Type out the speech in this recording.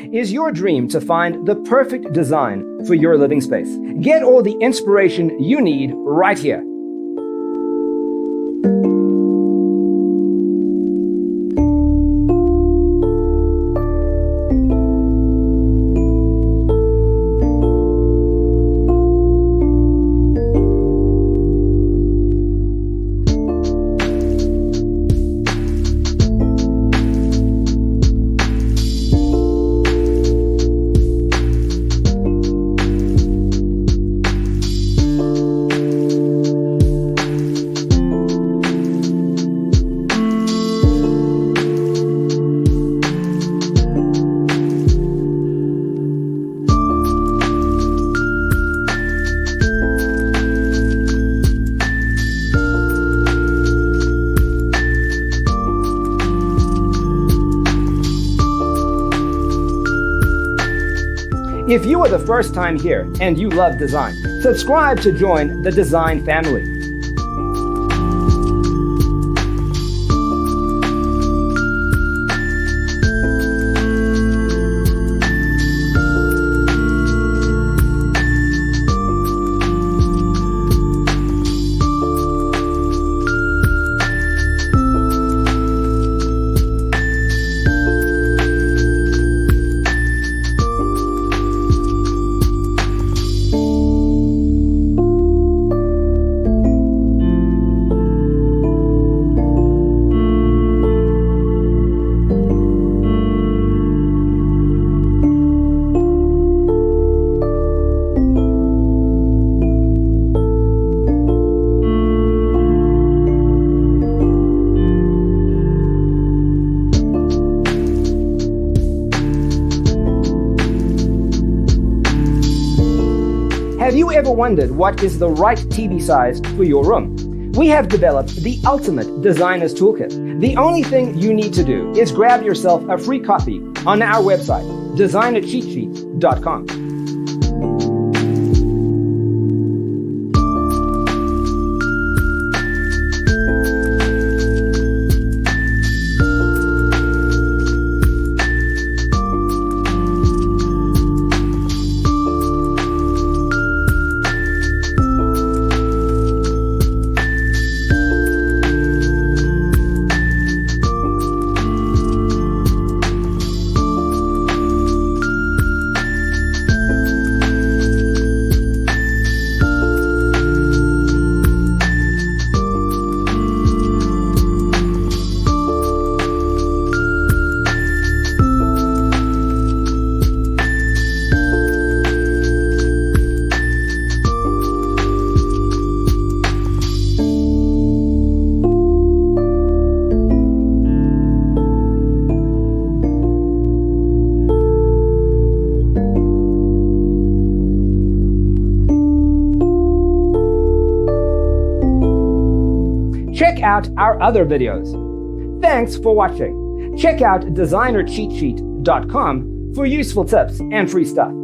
Is your dream to find the perfect design for your living space? Get all the inspiration you need right here. If you are the first time here and you love design, subscribe to join the design family. Have you ever wondered what is the right TV size for your room? We have developed the ultimate designer's toolkit. The only thing you need to do is grab yourself a free copy on our website, designercheatsheet.com. Check out our other videos. Thanks for watching. Check out designercheatsheet.com for useful tips and free stuff.